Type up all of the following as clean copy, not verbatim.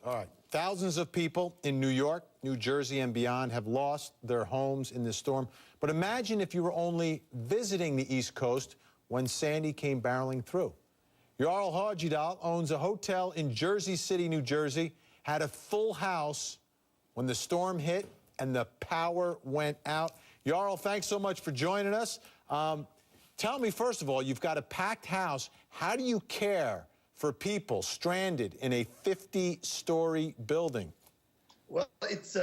All right. Thousands of people in New York, New Jersey, and beyond have lost their homes in this storm. But imagine if you were only visiting the East Coast when Sandy came barreling through. Jarl owns a hotel in Jersey City, New Jersey, had a full house when the storm hit and the power went out. Jarl, thanks so much for joining us. Tell me, first of all, you've got a packed house. How do you care for people stranded in a 50-story building? Well, it's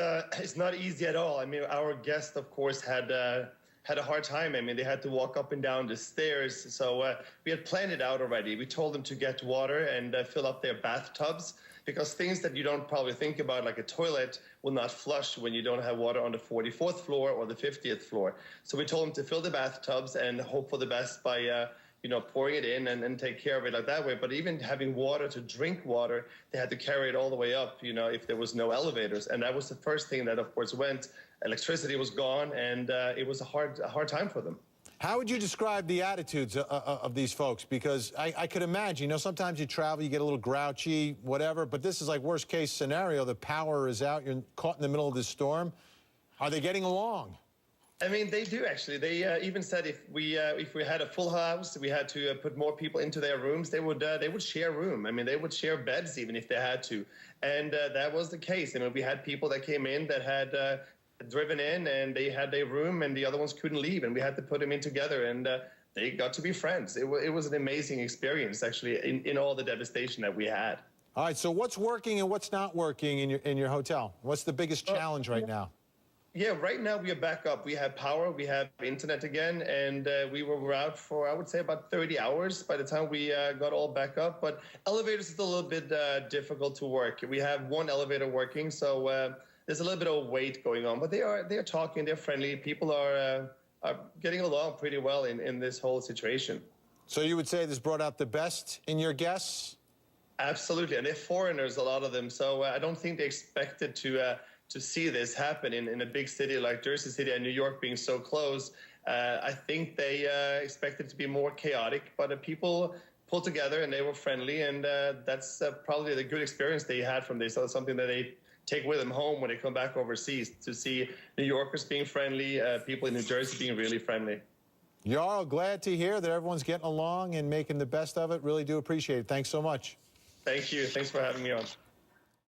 not easy at all. I mean, our guests, of course, had a hard time. I mean, they had to walk up and down the stairs. So we had planned it out already. We told them to get water and fill up their bathtubs, because things that you don't probably think about, like a toilet, will not flush when you don't have water on the 44th floor or the 50th floor. So we told them to fill the bathtubs and hope for the best by pouring it in and take care of it like that way. But even having water to drink water, they had to carry it all the way up, if there was no elevators. And that was the first thing that, of course, went. Electricity was gone, and it was a hard time for them. How would you describe the attitudes of these folks? Because I could imagine, sometimes you travel, you get a little grouchy, whatever, but this is like worst case scenario. The power is out, you're caught in the middle of this storm. Are they getting along? I mean, they do, actually. They even said if we had a full house, we had to put more people into their rooms, they would share a room. I mean, they would share beds even if they had to. And that was the case. I mean, we had people that came in that had driven in, and they had their room, and the other ones couldn't leave, and we had to put them in together, and they got to be friends. It was an amazing experience, actually, in all the devastation that we had. All right, so what's working and what's not working in your hotel? What's the biggest challenge right now? Yeah, right now we are back up. We have power, we have internet again, and we were out for, I would say, about 30 hours by the time we got all back up. But elevators is a little bit difficult to work. We have one elevator working, so there's a little bit of wait going on. But they are talking, they're friendly. People are getting along pretty well in this whole situation. So you would say this brought out the best in your guests? Absolutely, and they're foreigners, a lot of them. So I don't think they expected to see this happen in a big city like Jersey City and New York being so close. I think they expected it to be more chaotic, but people pulled together and they were friendly, and that's probably the good experience they had from this. So it's something that they take with them home when they come back overseas, to see New Yorkers being friendly, people in New Jersey being really friendly. Jarl, glad to hear that everyone's getting along and making the best of it. Really do appreciate it. Thanks so much. Thank you. Thanks for having me on.